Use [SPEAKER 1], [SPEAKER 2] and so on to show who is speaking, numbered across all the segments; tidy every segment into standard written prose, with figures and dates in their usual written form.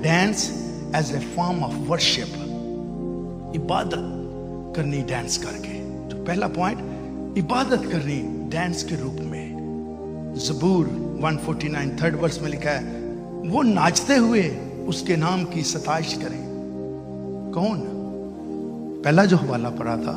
[SPEAKER 1] Dance as a form of worship, इबादत करनी dance करके। तो पहला पॉइंट, इबादत करनी डांस के रूप में। ज़बूर 149 थर्ड वर्स में लिखा है, वो नाचते हुए उसके नाम की सताइश करें। कौन? पहला जो हवाला पढ़ा था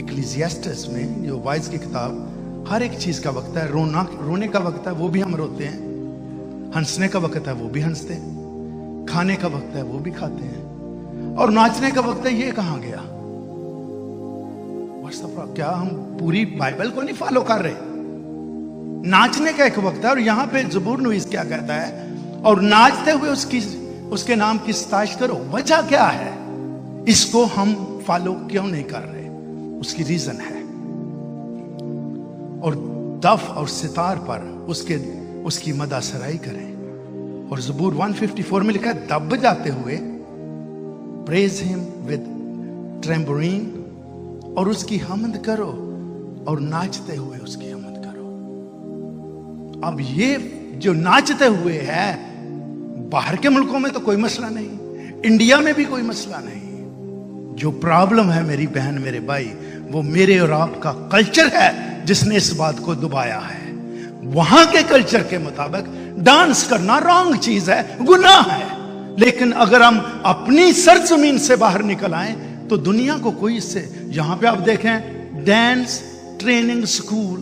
[SPEAKER 1] इक्लेसियास्टेस में, जो वाइज की किताब, हर एक चीज का वक्त है। रोने का वक्त है, वो भी हम रोते हैं। हंसने का वक्त है, वो भी हंसते हैं। खाने का वक्त है, वो भी खाते हैं। और नाचने का वक्त है, ये कहां गया? क्या हम पूरी बाइबल को नहीं फॉलो कर रहे? नाचने का एक वक्त है, और यहां पे ज़बूर नवीस क्या कहता है, और नाचते हुए उसके नाम की सताइश करो। वजह क्या है? इसको हम फॉलो क्यों नहीं कर रहे? उसकी रीजन है। और दफ और सितार पर उसकी मदासराई करें। और ज़बूर 154 में लिखा है, दब जाते हुए प्रेज हिम विद ट्रेम्बोरीन, और उसकी हमद करो, और नाचते हुए उसकी हमद करो। अब ये जो नाचते हुए है, बाहर के मुल्कों में तो कोई मसला नहीं, इंडिया में भी कोई मसला नहीं। जो प्रॉब्लम है मेरी बहन मेरे भाई, वो मेरे और आपका कल्चर है जिसने इस बात को दबाया है। वहां के कल्चर के मुताबिक डांस करना रॉन्ग चीज है, गुनाह है। लेकिन अगर हम अपनी सरजमीन से बाहर निकल आए तो दुनिया को कोई इससे, यहां पे आप देखें डांस ट्रेनिंग स्कूल,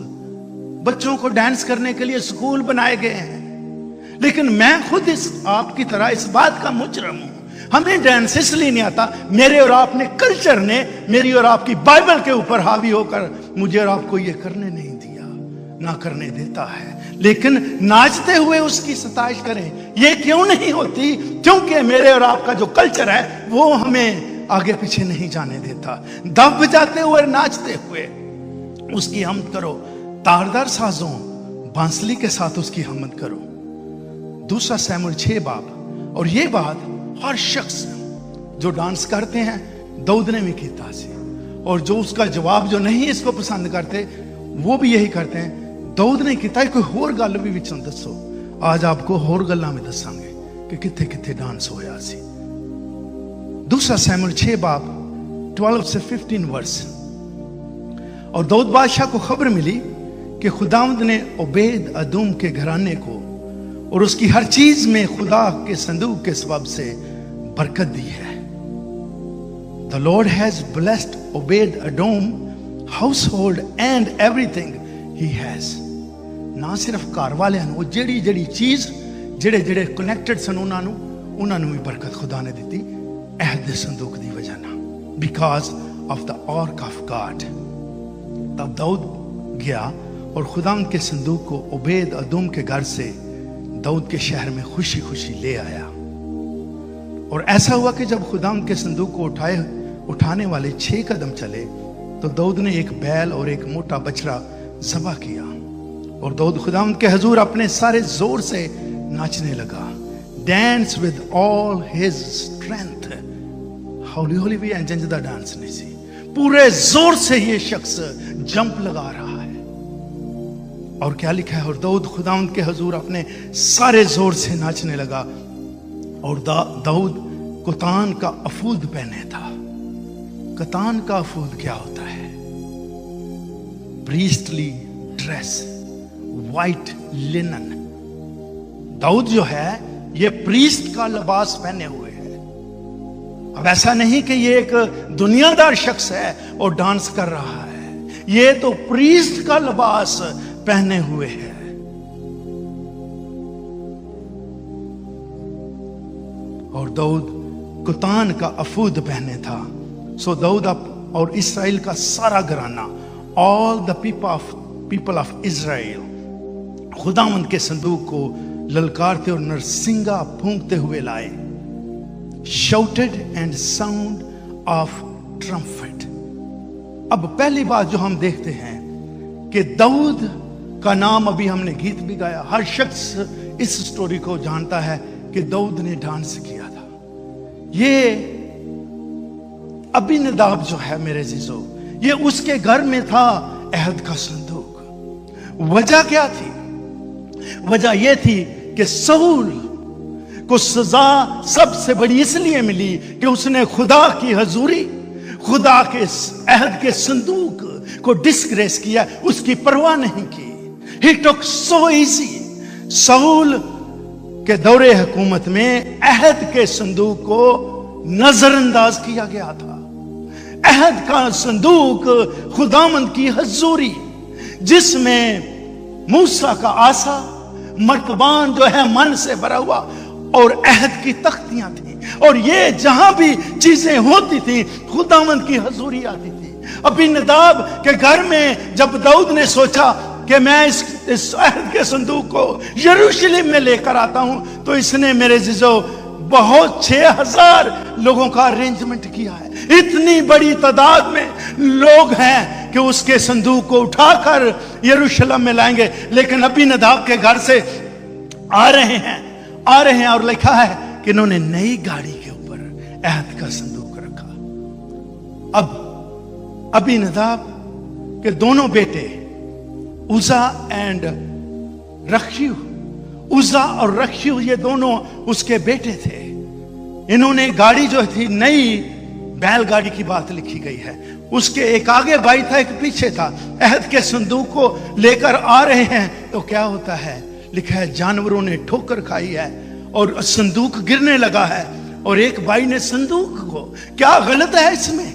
[SPEAKER 1] बच्चों को डांस करने के लिए स्कूल बनाए गए हैं। लेकिन मैं खुद आपकी तरह इस बात का मुजरम हूं। हमें डांस इसलिए नहीं आता, मेरे और आपने कल्चर ने मेरी और आपकी बाइबल के ऊपर हावी होकर मुझे और आपको ये करने नहीं दिया, ना करने देता है। लेकिन नाचते हुए उसकी सताइश करें, ये क्यों नहीं होती? क्योंकि मेरे और आपका जो कल्चर है वो हमें आगे पीछे नहीं जाने देता। दब जाते हुए नाचते हुए उसकी हमद करो, तारदार साजों बांसुरी के साथ उसकी हमद करो। दूसरा शमूएल 6 बाब। और ये बात हर शख्स जो डांस करते हैं, दाऊद ने भी किया सी, और जो उसका जवाब जो नहीं इसको पसंद करते वो भी यही करते हैं। दाऊद ने किया। कोई होर गल भी विचों दसो, आज आपको होर गल्लां में दसांगे कि किथे किथे डांस होया सी। दूसरा शमूएल 6 बाब 12 से 15 वर्स। और दाऊद बादशाह को खबर मिली कि खुदावंद ने ओबेद अदूम के घराने को और उसकी हर चीज में खुदा के संदूक के सबब से बरकत दी है। The Lord has blessed Obed Edom household and everything he has। ना सिर्फ घर वाले वो जेड़ी जेड़ी चीज जेड़े जेड़े कनेक्टेड सन उन्होंने भी बरकत खुदा ने दी अहद दे संदूक दी वजह ना, because of the arc of God. तब दाऊद गया और खुदा के संदूक को ओबेद अदूम के घर से दाऊद के शहर में खुशी खुशी ले आया। और ऐसा हुआ कि जब खुदा के संदूक को उठाने वाले 6 कदम चले तो दाऊद ने एक बैल और एक मोटा बछड़ा ज़बह किया, और दाऊद खुदा के हजूर अपने सारे जोर से नाचने लगा। Dance with all his strength. हौली हौली भी जंजदा डांस नहीं सी, पूरे जोर से ये शख्स जंप लगा रहा है। और क्या लिखा है, और दाऊद खुदावंद के हजूर अपने सारे जोर से नाचने लगा। और दाऊद कतान का अफूद पहने था। कतान का अफूद क्या होता है? Priestly dress, white linen. Daud जो है ये प्रीस्ट का लिबास पहने हुए है। अब ऐसा नहीं कि ये एक दुनियादार शख्स है और डांस कर रहा है, ये तो प्रीस्ट का लिबास पहने हुए है। और दाऊद कुतान का अफूद पहने था। सो दाऊद और इस्राएल का सारा घराना, all the people of Israel, खुदावंद के संदूक को ललकारते और नरसिंगा फूंकते हुए लाए। Shouted and sound of trumpet. अब पहली बात जो हम देखते हैं कि दाऊद का नाम, अभी हमने गीत भी गाया, हर शख्स इस स्टोरी को जानता है कि दाऊद ने डांस किया था। ये अबीनदाब जो है मेरे जीजो, ये उसके घर में था अहद का संदूक। वजह क्या थी? वजह यह थी कि शाऊल को सजा सबसे बड़ी इसलिए मिली कि उसने खुदा की हजूरी, खुदा के अहद के संदूक को डिस्ग्रेस किया, उसकी परवाह नहीं की। He took so easy। शाऊल के दौरे हुकूमत में अहद के संदूक को नजरअंदाज किया गया था। अहद का संदूक खुदामंद की हजूरी, जिसमें मूसा का आसा, मर्तबान जो है मन से भरा हुआ, और अहद की तख्तियां थी, और ये जहां भी चीजें होती थी खुदामंद की हजूरी आती थी। अबीनदाब के घर में जब दाऊद ने सोचा कि मैं इस अहद के संदूक को यरूशलेम में लेकर आता हूं, तो इसने मेरे जिजो बहुत 6000 लोगों का अरेंजमेंट किया है। इतनी बड़ी तादाद में लोग हैं कि उसके संदूक को उठाकर यरूशलेम में लाएंगे, लेकिन अबीनदाब के घर से आ रहे हैं और लिखा है कि इन्होंने नई गाड़ी के ऊपर अहद का संदूक रखा। अब अबीनदाब के दोनों बेटे उजा एंड रखीव, उजा और रखीव, ये दोनों उसके बेटे थे। इन्होंने गाड़ी जो थी, नई बैलगाड़ी की बात लिखी गई है, उसके एक आगे भाई था, एक पीछे था। अहद के संदूक को लेकर आ रहे हैं तो क्या होता है, लिखा है जानवरों ने ठोकर खाई है और संदूक गिरने लगा है। और एक भाई ने संदूक को, क्या गलत है इसमें?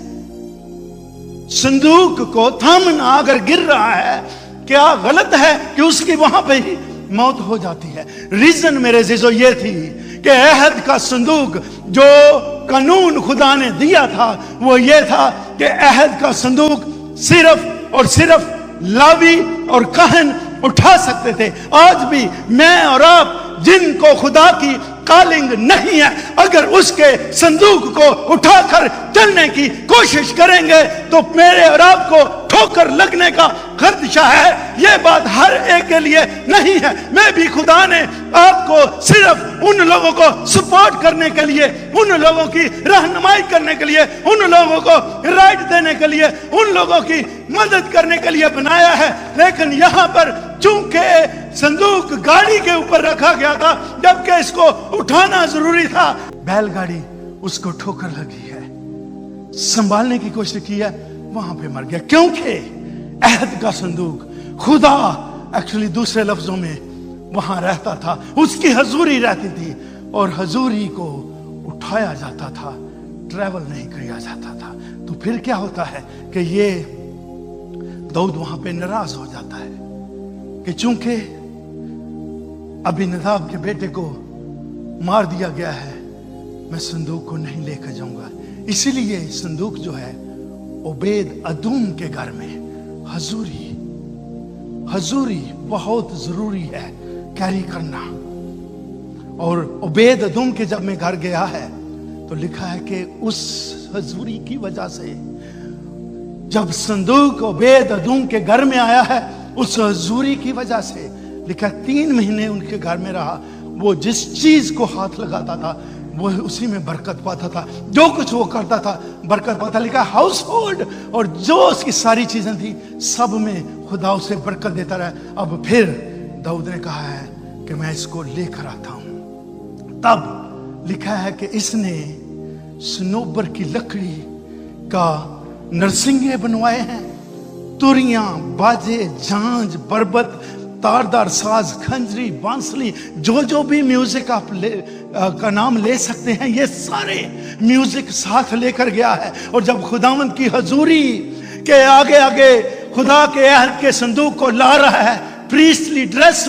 [SPEAKER 1] संदूक को थामना अगर गिर रहा है, क्या गलत है कि उसकी वहां पे ही मौत हो जाती है? रीजन मेरे जीजो ये थी कि अहद का संदूक, जो कानून खुदा ने दिया था, वो ये था कि अहद का संदूक सिर्फ और सिर्फ लावी और कहन उठा सकते थे। आज भी मैं और आप जिनको खुदा की कॉलिंग नहीं है, अगर उसके संदूक को उठाकर चलने की कोशिश करेंगे तो मेरे और आपको ठोकर लगने का खदशा है। यह बात हर एक के लिए नहीं है। मैं भी खुदा ने आपको सिर्फ उन लोगों को सपोर्ट करने के लिए, उन लोगों की रहनुमाई करने के लिए, उन लोगों को राइट देने के लिए, उन लोगों की मदद करने के लिए बनाया है। लेकिन यहां पर चूंकि संदूक गाड़ी के ऊपर रखा गया था, जबकि इसको उठाना जरूरी था, बैलगाड़ी उसको ठोकर लगी है, संभालने की कोशिश की है, वहां पे मर गया। क्योंकि अहद का संदूक, खुदा एक्चुअली दूसरे लफ्जों में वहां रहता था, उसकी हजूरी रहती थी, और हजूरी को उठाया जाता था, ट्रैवल नहीं किया जाता था। तो फिर क्या होता है कि ये दाऊद वहां पे नाराज हो जाता है कि चूंकि अबीनदाब के बेटे को मार दिया गया है, मैं संदूक को नहीं लेकर जाऊंगा। इसीलिए संदूक जो है ओबेद अदूम के घर में हजूरी बहुत जरूरी है कैरी करना। और ओबेद अदूम के जब मैं घर गया है तो लिखा है कि उस हजूरी की वजह से, जब संदूक ओबेद अदूम के घर में आया है, उस हजूरी की वजह से लिखा 3 महीने उनके घर में रहा। वो जिस चीज को हाथ लगाता था वो उसी में बरकत पाता था, जो कुछ वो करता था बरकत पाता। लिखा हाउस होल्ड और जो उसकी सारी चीजें थी सब में खुदा उसे बरकत देता रहा। अब फिर दाऊद ने कहा है कि मैं इसको लेकर आता हूं। तब लिखा है कि इसने सनोबर की लकड़ी का नरसिंगे बनवाए हैं, तुरियां, बाजे, झांझ, बरबत, तारदार साज, खंजरी, बांसुरी, जो भी म्यूजिक आप का नाम ले सकते हैं, ये सारे म्यूजिक साथ लेकर गया है। और जब खुदावंद की हजूरी के आगे आगे खुदा के अहद के संदूक को ला रहा है, प्रीस्टली ड्रेस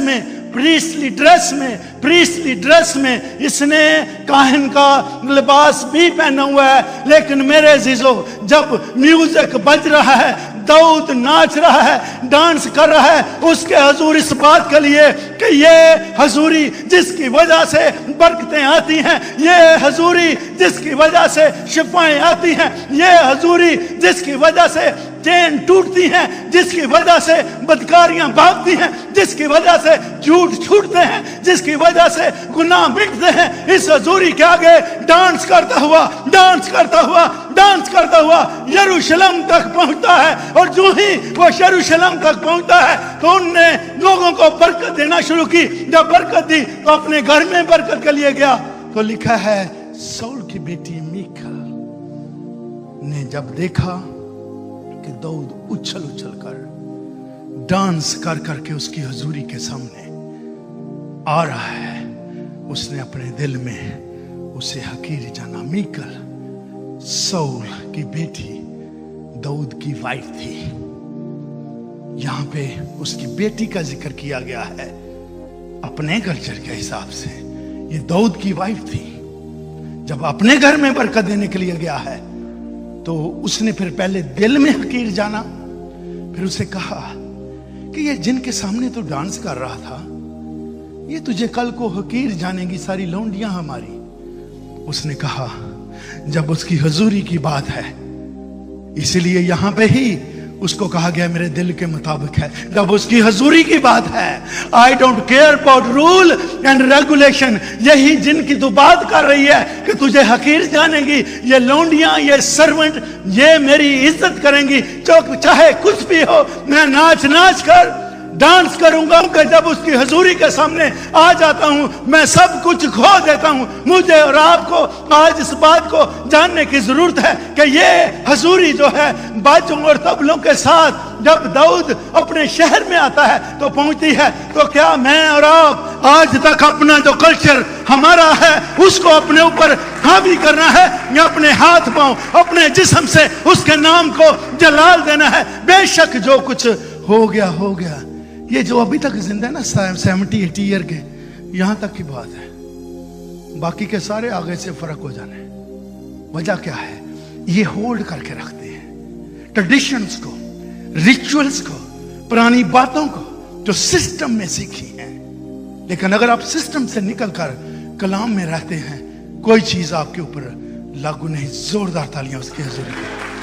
[SPEAKER 1] में इसने काहन का लिबास भी पहना हुआ है। लेकिन मेरे अजीजों, जब म्यूजिक बज रहा है, दाऊद नाच रहा है, डांस कर रहा है, उसके हजूर इस बात के लिए कि ये हजूरी जिसकी वजह से बरकतें आती हैं, ये हजूरी जिसकी वजह से शिफाएं आती हैं, ये हजूरी जिसकी वजह से चैन टूटती हैं, जिसकी वजह से बदकारियां भागती हैं, जिसकी वजह से झूठ छूटते हैं, जिसकी वजह से गुनाह मिटते हैं, इस हजूरी के आगे डांस करता हुआ यरूशलेम तक पहुंचता है। और जो ही वो यरूशलेम तक पहुंचता है तो उनने लोगों को बरकत देना शुरू की। जब बरकत दी तो अपने घर में बरकत के लिए गया, तो लिखा है साउल की बेटी मीकल ने जब देखा कि दाऊद उछल उछल कर डांस कर करके उसकी हुजूरी के सामने आ रहा है, उसने अपने दिल में उसे हकीर जाना। मीकल साउल की बेटी दाऊद की वाइफ थी। यहां पे उसकी बेटी का जिक्र किया गया है अपने कल्चर के हिसाब से। ये दाऊद की वाइफ थी। जब अपने घर में बरकत देने के लिए गया है तो उसने फिर पहले दिल में हकीर जाना, फिर उसे कहा कि ये जिनके सामने तो डांस कर रहा था, ये तुझे कल को हकीर जानेगी सारी लौंडियां हमारी। उसने कहा जब उसकी हुजूरी की बात है, इसलिए यहां पे ही उसको कहा गया मेरे दिल के मुताबिक है। जब उसकी हुजूरी की बात है, I don't care about rule and regulation, यही जिनकी तू बात कर रही है कि तुझे हकीर जानेगी, ये लौंडियां, ये सर्वेंट, ये मेरी इज्जत करेंगी, चाहे कुछ भी हो, मैं नाच नाच कर डांस करूंगा। कि जब उसकी हुजूरी के सामने आ जाता हूं मैं सब कुछ खो देता हूं। मुझे और आपको आज इस बात को जानने की जरूरत है कि ये हुजूरी जो है बाजों और तबलों के साथ जब दाऊद अपने शहर में आता है तो पहुंचती है, तो क्या मैं और आप आज तक अपना जो कल्चर हमारा है उसको अपने ऊपर हावी करना है, या अपने हाथ पांव अपने जिस्म से उसके नाम को जलाल देना है? बेशक जो कुछ हो गया हो गया। ये जो अभी तक जिंदा है ना 70-80 ईयर के, यहां तक की बात है, बाकी के सारे आगे से फर्क हो जाने। वजह क्या है? ये होल्ड करके रखते हैं ट्रेडिशंस को, रिचुअल्स को, पुरानी बातों को जो सिस्टम में सीखी हैं। लेकिन अगर आप सिस्टम से निकलकर कलाम में रहते हैं, कोई चीज आपके ऊपर लागू नहीं। जोरदार तालियां उसकी हुजूरी के लिए।